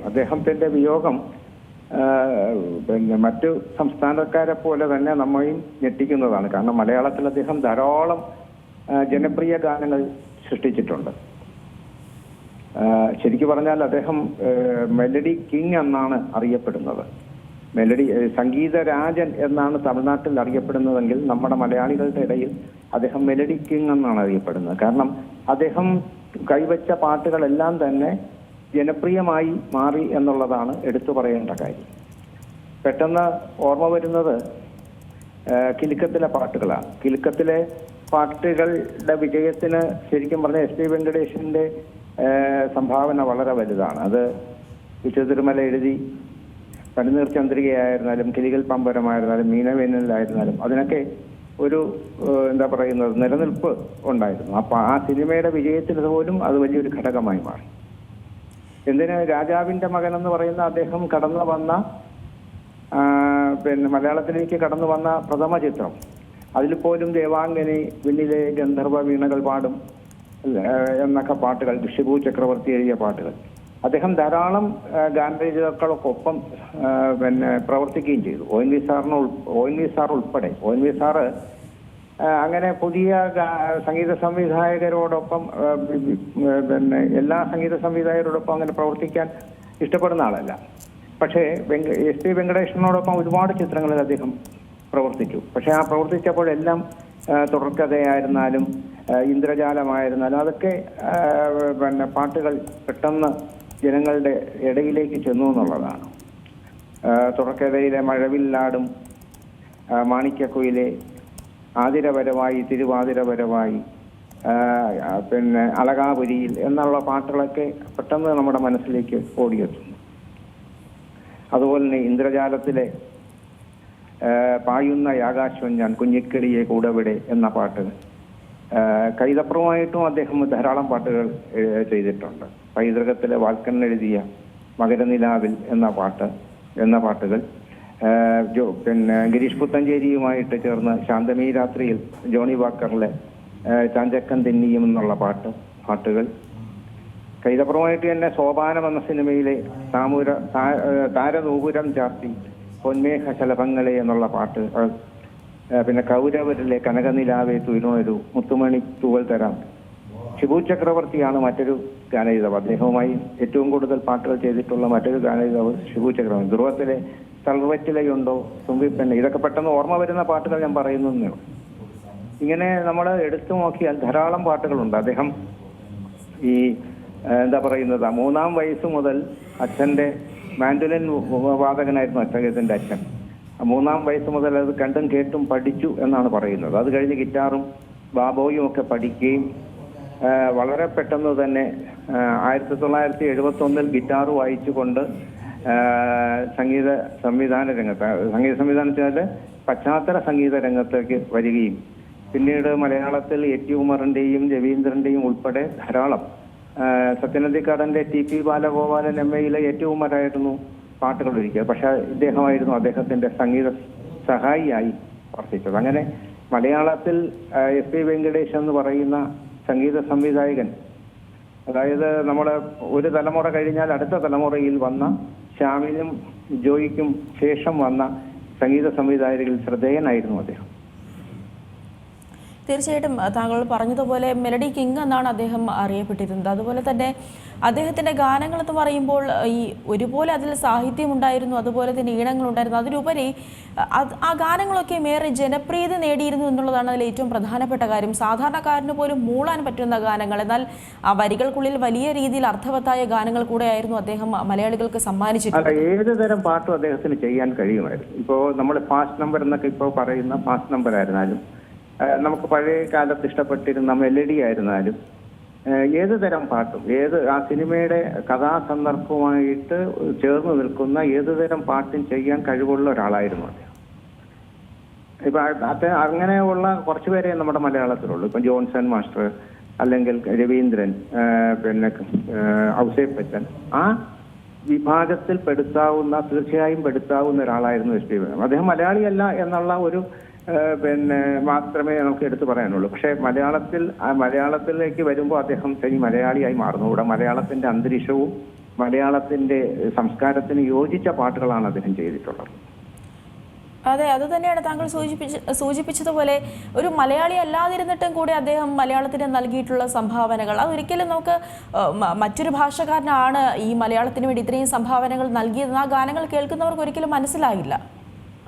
അദ്ദേഹത്തിന്റെ വിയോഗം പിന്നെ മറ്റു സംസ്ഥാനക്കാരെ പോലെ തന്നെ നമ്മയും ഞെട്ടിക്കുന്നതാണ്. കാരണം മലയാളത്തിൽ അദ്ദേഹം ധാരാളം ജനപ്രിയ ഗാനങ്ങൾ സൃഷ്ടിച്ചിട്ടുണ്ട്. ശരിക്കും പറഞ്ഞാൽ അദ്ദേഹം മെലഡി കിങ് എന്നാണ് അറിയപ്പെടുന്നത്. സംഗീതരാജൻ എന്നാണ് തമിഴ്നാട്ടിൽ അറിയപ്പെടുന്നതെങ്കിൽ നമ്മുടെ മലയാളികളുടെ ഇടയിൽ അദ്ദേഹം മെലഡി കിങ് എന്നാണ് അറിയപ്പെടുന്നത്. കാരണം അദ്ദേഹം കൈവച്ച പാട്ടുകളെല്ലാം തന്നെ ജനപ്രിയമായി മാറി എന്നുള്ളതാണ് എടുത്തു പറയേണ്ട കാര്യം. പെട്ടെന്ന് ഓർമ്മ വരുന്നത് കിലുക്കത്തിലെ പാട്ടുകളാണ്. കിലുക്കത്തിലെ പാട്ടുകളുടെ വിജയത്തിന് ശരിക്കും പറഞ്ഞ എസ് പി വെങ്കടേഷിന്റെ സംഭാവന വളരെ വലുതാണ്. അത് വിശ്വതിരുമല എഴുതി പനിനീർ ചന്ദ്രികയായിരുന്നാലും കിളികൾ പമ്പരമായിരുന്നാലും മീനവേനലായിരുന്നാലും അതിനൊക്കെ ഒരു എന്താ പറയുന്നത് നിലനിൽപ്പ് ഉണ്ടായിരുന്നു. അപ്പൊ ആ സിനിമയുടെ വിജയത്തിൽ പോലും അത് വലിയൊരു ഘടകമായി മാറി. എന്തിന് രാജാവിന്റെ മകൻ എന്ന് പറയുന്ന അദ്ദേഹം കടന്നു വന്ന പിന്നെ മലയാളത്തിലേക്ക് കടന്നു വന്ന പ്രഥമ ചിത്രം, അതിൽ പോലും ദേവാംഗനി, വിണ്ണിലെ ഗന്ധർവ വീണകൾ പാടും എന്നൊക്കെ പാട്ടുകൾ, ഷിബു ചക്രവർത്തി എഴുതിയ പാട്ടുകൾ. അദ്ദേഹം ധാരാളം ഗാനരചയിതാക്കൾക്കൊപ്പം പിന്നെ പ്രവർത്തിക്കുകയും ചെയ്തു. ഒ എൻ വി സാർ ഉൾപ്പെടെ. ഒ എൻ വി സാറ് അങ്ങനെ പുതിയ സംഗീത സംവിധായകരോടൊപ്പം പിന്നെ എല്ലാ സംഗീത സംവിധായകരോടൊപ്പം അങ്ങനെ പ്രവർത്തിക്കാൻ ഇഷ്ടപ്പെടുന്ന ആളല്ല. പക്ഷേ എസ് പി വെങ്കടേഷനോടൊപ്പം ഒരുപാട് ചിത്രങ്ങളിൽ അദ്ദേഹം പ്രവർത്തിച്ചു. പക്ഷെ ആ പ്രവർത്തിച്ചപ്പോഴെല്ലാം തുടർക്കഥയായിരുന്നാലും ഇന്ദ്രജാലമായിരുന്നാലും അതൊക്കെ പിന്നെ പാട്ടുകൾ പെട്ടെന്ന് ജനങ്ങളുടെ ഇടയിലേക്ക് ചെന്നു എന്നുള്ളതാണ്. തുടർക്കഥയിലെ മഴവില്ലാടും, മാണിക്യക്കുയിലെ, ആതിരപരമായി, തിരുവാതിരപരമായി, പിന്നെ അളകാപുരിയിൽ എന്നുള്ള പാട്ടുകളൊക്കെ പെട്ടെന്ന് നമ്മുടെ മനസ്സിലേക്ക് ഓടിയെത്തുന്നു. അതുപോലെ തന്നെ ഇന്ദ്രജാലത്തിലെ പായുന്ന ആകാശം ഞാൻ കുഞ്ഞിക്കിളിയെ കൂടവിടെ എന്ന പാട്ട്, കൈതപ്രമായിട്ടും അദ്ദേഹം ധാരാളം പാട്ടുകൾ ചെയ്തിട്ടുണ്ട്. പൈതൃകത്തിലെ വാൽക്കൻ എഴുതിയ മകരനിലാവിൽ എന്ന പാട്ടുകൾ, പിന്നെ ഗിരീഷ് പുത്തഞ്ചേരിയുമായിട്ട് ചേർന്ന് ശാന്തമീ രാത്രിയിൽ ജോണി വാക്കറിലെ ചാഞ്ചക്കൻ തെന്നിയും എന്നുള്ള പാട്ടുകൾ, കൈതപ്രമായിട്ട് തന്നെ സോപാനം എന്ന സിനിമയിലെ താരനൂപുരം ചാർത്തി പൊന്മേഘ ശലഭങ്ങളെ എന്നുള്ള പാട്ട്, പിന്നെ കൗരവരിലെ കനകനിലാവെ തുയിലൊരു മുത്തുമണി തൂവൽ തരാം. ഷിബു ചക്രവർത്തിയാണ് മറ്റൊരു ഗാനരചയിതാവ്. അദ്ദേഹവുമായി ഏറ്റവും കൂടുതൽ പാട്ടുകൾ ചെയ്തിട്ടുള്ള മറ്റൊരു ഗാനരചയിതാവ് ഷിബു ചക്രവർത്തി. ധ്രുവത്തിലെ തളർവറ്റിലയുണ്ടോ, തുമ്പിപ്പെണ്ണെ, ഇതൊക്കെ പെട്ടെന്ന് ഓർമ്മ വരുന്ന പാട്ടുകൾ ഞാൻ പറയുന്നേ. ഇങ്ങനെ നമ്മൾ എടുത്തു നോക്കിയാൽ ധാരാളം പാട്ടുകളുണ്ട്. അദ്ദേഹം ഈ എന്താ പറയുന്നത് 3-ാം വയസ്സ് മുതൽ അച്ഛൻ്റെ മാൻഡുലിൻ വാദകനായിരുന്നു അദ്ദേഹത്തിൻ്റെ അച്ഛൻ. 3-ാം വയസ്സ് മുതൽ അത് കണ്ടും കേട്ടും പഠിച്ചു എന്നാണ് പറയുന്നത്. അത് കഴിഞ്ഞ് ഗിറ്റാറും ബാബോയും ഒക്കെ പഠിക്കുകയും വളരെ പെട്ടെന്ന് തന്നെ 1971 ഗിറ്റാർ വായിച്ചുകൊണ്ട് സംഗീത സംവിധാനത്തിലെ പശ്ചാത്തല സംഗീത രംഗത്തേക്ക് വരികയും പിന്നീട് മലയാളത്തിൽ എ.ടി. ഉമറിന്റെയും രവീന്ദ്രന്റെയും ഉൾപ്പെടെ ധാരാളം, സത്യനന്ദിക്കാടന്റെ ടി.പി. ബാലഗോപാലൻ എം.എയിലെ എ.ടി. ഉമറായിരുന്നു പാട്ടുകൾ ഒരുക്കിയത്. പക്ഷെ ഇദ്ദേഹമായിരുന്നു അദ്ദേഹത്തിന്റെ സംഗീത സഹായിയായി പ്രവർത്തിച്ചത്. അങ്ങനെ മലയാളത്തിൽ എസ് പി വെങ്കടേഷ് എന്ന് പറയുന്ന സംഗീത സംവിധായകൻ, അതായത് നമ്മുടെ ഒരു തലമുറ കഴിഞ്ഞാൽ അടുത്ത തലമുറയിൽ വന്ന ശ്യാമിനും ജോയിക്കും ശേഷം വന്ന സംഗീത സംവിധായകരിൽ ശ്രദ്ധേയനായിരുന്നു അദ്ദേഹം. തീർച്ചയായിട്ടും താങ്കൾ പറഞ്ഞതുപോലെ മെലഡി കിങ് എന്നാണ് അദ്ദേഹം അറിയപ്പെട്ടിരുന്നത്. അതുപോലെ തന്നെ അദ്ദേഹത്തിൻ്റെ ഗാനങ്ങളെന്ന് പറയുമ്പോൾ ഈ ഒരുപോലെ അതിൽ സാഹിത്യമുണ്ടായിരുന്നു, അതുപോലെ തന്നെ ഈണങ്ങളുണ്ടായിരുന്നു. അതിലുപരി ആ ഗാനങ്ങളൊക്കെ ഏറെ ജനപ്രിയത നേടിയിരുന്നു എന്നുള്ളതാണ് അതിൽ ഏറ്റവും പ്രധാനപ്പെട്ട കാര്യം. സാധാരണക്കാരന് പോലും മൂളാൻ പറ്റുന്ന ഗാനങ്ങൾ, എന്നാൽ ആ വരികൾക്കുള്ളിൽ വലിയ രീതിയിൽ അർത്ഥവത്തായ ഗാനങ്ങൾ കൂടെയായിരുന്നു അദ്ദേഹം മലയാളികൾക്ക് സമ്മാനിച്ചിട്ടുള്ളത്. ഏത് തരം പാട്ടും അദ്ദേഹത്തിന് ചെയ്യാൻ കഴിയുമായിരുന്നു. ഇപ്പോൾ നമ്മൾ ഫാസ്റ്റ് നമ്പർ എന്നൊക്കെ ഇപ്പോൾ പറയുന്ന ഫാസ്റ്റ് നമ്പർ ആയിരുന്നാലും, നമുക്ക് പഴയ കാലത്ത് ഇഷ്ടപ്പെട്ടിരുന്ന മെലഡി ആയിരുന്നാലും, ഏത് തരം പാട്ടും ആ സിനിമയുടെ കഥാസന്ദർഭവുമായിട്ട് ചേർന്ന് നിൽക്കുന്ന ഏത് തരം പാട്ടും ചെയ്യാൻ കഴിവുള്ള ഒരാളായിരുന്നു അദ്ദേഹം. ഇപ്പൊ അങ്ങനെയുള്ള കുറച്ചു പേരെ നമ്മുടെ മലയാളത്തിലുള്ളൂ. ഇപ്പൊ ജോൺസൺ മാസ്റ്റർ, അല്ലെങ്കിൽ രവീന്ദ്രൻ, പിന്നെ ഔസേപ്പ് ബച്ചൻ, ആ വിഭാഗത്തിൽ തീർച്ചയായും പെടുത്താവുന്ന ഒരാളായിരുന്നു എസ് പി വേണു. അദ്ദേഹം മലയാളിയല്ല എന്നുള്ള ഒരു പിന്നെ മാത്രമേ നമുക്ക് എടുത്തു പറയാനുള്ളൂ. പക്ഷെ മലയാളത്തിലേക്ക് വരുമ്പോൾ അദ്ദേഹം തനി മലയാളിയായി മാറുന്നു. ഇവിടെ മലയാളത്തിന്റെ അന്തരീക്ഷവും മലയാളത്തിന്റെ സംസ്കാരത്തിന് യോജിച്ച പാട്ടുകളാണ് അദ്ദേഹം ചെയ്തിട്ടുള്ളത്. അതെ, അത് തന്നെയാണ് താങ്കൾ സൂചിപ്പിച്ചതുപോലെ ഒരു മലയാളി അല്ലാതിരുന്നിട്ടും കൂടി അദ്ദേഹം മലയാളത്തിന് നൽകിയിട്ടുള്ള സംഭാവനകൾ അതൊരിക്കലും നമുക്ക് മറ്റൊരു ഭാഷക്കാരനാണ് ഈ മലയാളത്തിന് വേണ്ടി ഇത്രയും സംഭാവനകൾ നൽകിയതെന്ന് ആ ഗാനങ്ങൾ കേൾക്കുന്നവർക്ക് ഒരിക്കലും മനസ്സിലാകില്ല.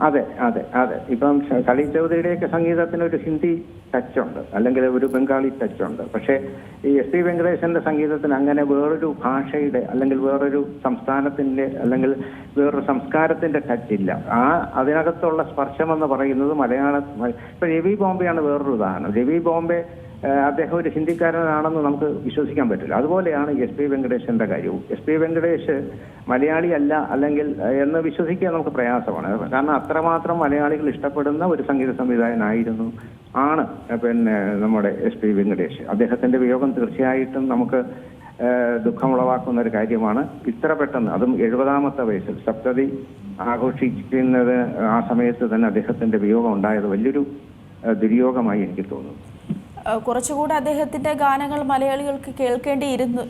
അതെ അതെ അതെ ഇപ്പം കളി ചൗധരിയുടെയൊക്കെ സംഗീതത്തിന് ഒരു ഹിന്ദി ടച്ചുണ്ട്, അല്ലെങ്കിൽ ഒരു ബംഗാളി ടച്ചുണ്ട്. പക്ഷേ ഈ എസ് പി വെങ്കടേശന്റെ സംഗീതത്തിന് അങ്ങനെ വേറൊരു ഭാഷയുടെ അല്ലെങ്കിൽ വേറൊരു സംസ്ഥാനത്തിന്റെ അല്ലെങ്കിൽ വേറൊരു സംസ്കാരത്തിന്റെ ടച്ച് ഇല്ല. അതിനകത്തുള്ള സ്പർശമെന്ന് പറയുന്നത് ഇപ്പൊ രവി ബോംബെയാണ് വേറൊരു ഉദാഹരണം. രവി ബോംബെ അദ്ദേഹം ഒരു ഹിന്ദിക്കാരനാണെന്ന് നമുക്ക് വിശ്വസിക്കാൻ പറ്റില്ല. അതുപോലെയാണ് എസ് പി വെങ്കടേശന്റെ കാര്യവും. എസ് പി വെങ്കടേഷ് മലയാളി അല്ല അല്ലെങ്കിൽ എന്ന് വിശ്വസിക്കാൻ നമുക്ക് പ്രയാസമാണ്. കാരണം അത്രമാത്രം മലയാളികൾ ഇഷ്ടപ്പെടുന്ന ഒരു സംഗീത സംവിധായകനായിരുന്നു നമ്മുടെ എസ് പി വെങ്കടേഷ്. അദ്ദേഹത്തിന്റെ വിയോഗം തീർച്ചയായിട്ടും നമുക്ക് ദുഃഖമുളവാക്കുന്ന ഒരു കാര്യമാണ്. ഇത്ര പെട്ടെന്ന്, അതും 70-ാമത്തെ വയസ്സിൽ സപ്തതി ആഘോഷിക്കുന്നത് ആ സമയത്ത് തന്നെ അദ്ദേഹത്തിന്റെ വിയോഗം ഉണ്ടായത് വലിയൊരു ദുര്യോഗമായി എനിക്ക് തോന്നുന്നു. കുറച്ചുകൂടെ അദ്ദേഹത്തിന്റെ ഗാനങ്ങൾ മലയാളികൾക്ക് കേൾക്കേണ്ടിയിരുന്നു.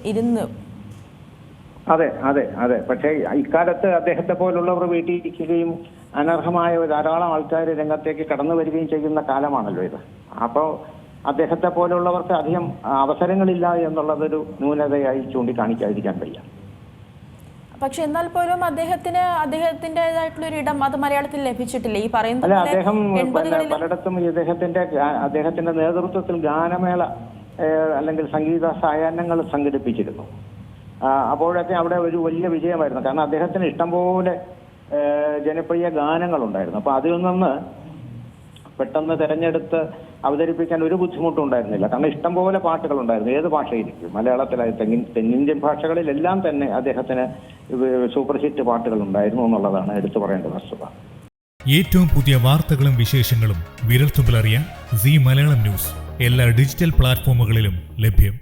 അതെ അതെ അതെ പക്ഷേ ഇക്കാലത്ത് അദ്ദേഹത്തെ പോലുള്ളവർ വീട്ടിലിരിക്കുകയും അനർഹമായ ധാരാളം ആൾക്കാർ രംഗത്തേക്ക് കടന്നു വരികയും ചെയ്യുന്ന കാലമാണല്ലോ ഇത്. അപ്പോൾ അദ്ദേഹത്തെ പോലുള്ളവർക്ക് അധികം അവസരങ്ങളില്ല എന്നുള്ളതൊരു ന്യൂനതയായി ചൂണ്ടിക്കാണിക്കാതിരിക്കാൻ വയ്യ. പക്ഷെ എന്നാൽ പോലും അദ്ദേഹത്തിൻ്റെതായിട്ടുള്ള ഒരു ഇടം അത് മലയാളത്തിൽ ലഭിച്ചിട്ടില്ല. ഈ പറയുന്നത് അല്ല, അദ്ദേഹം പലയിടത്തും അദ്ദേഹത്തിന്റെ നേതൃത്വത്തിൽ ഗാനമേള അല്ലെങ്കിൽ സംഗീത സായാഹ്നങ്ങൾ സംഘടിപ്പിച്ചിരുന്നു. അപ്പോഴൊക്കെ അവിടെ ഒരു വലിയ വിജയമായിരുന്നു. കാരണം അദ്ദേഹത്തിന് ഇഷ്ടംപോലെ ജനപ്രിയ ഗാനങ്ങളുണ്ടായിരുന്നു. അപ്പൊ അതിൽ നിന്ന് പെട്ടെന്ന് തെരഞ്ഞെടുത്ത് അവതരിപ്പിക്കാൻ ഒരു ബുദ്ധിമുട്ടും ഉണ്ടായിരുന്നില്ല. കാരണം ഇഷ്ടംപോലെ പാട്ടുകളുണ്ടായിരുന്നു, ഏത് ഭാഷയിലും. മലയാളത്തിലായി തെന്നിന്ത്യൻ ഭാഷകളിലെല്ലാം തന്നെ അദ്ദേഹത്തിന് സൂപ്പർ ഹിറ്റ് പാട്ടുകൾ ഉണ്ടായിരുന്നു എന്നുള്ളതാണ് എടുത്തു പറയേണ്ട വസ്തുത. ഏറ്റവും പുതിയ വാർത്തകളും വിശേഷങ്ങളും വിരൽത്തുമ്പിലറിയാൻ സീ മലയാളം ന്യൂസ് എല്ലാ ഡിജിറ്റൽ പ്ലാറ്റ്ഫോമുകളിലും ലഭ്യം.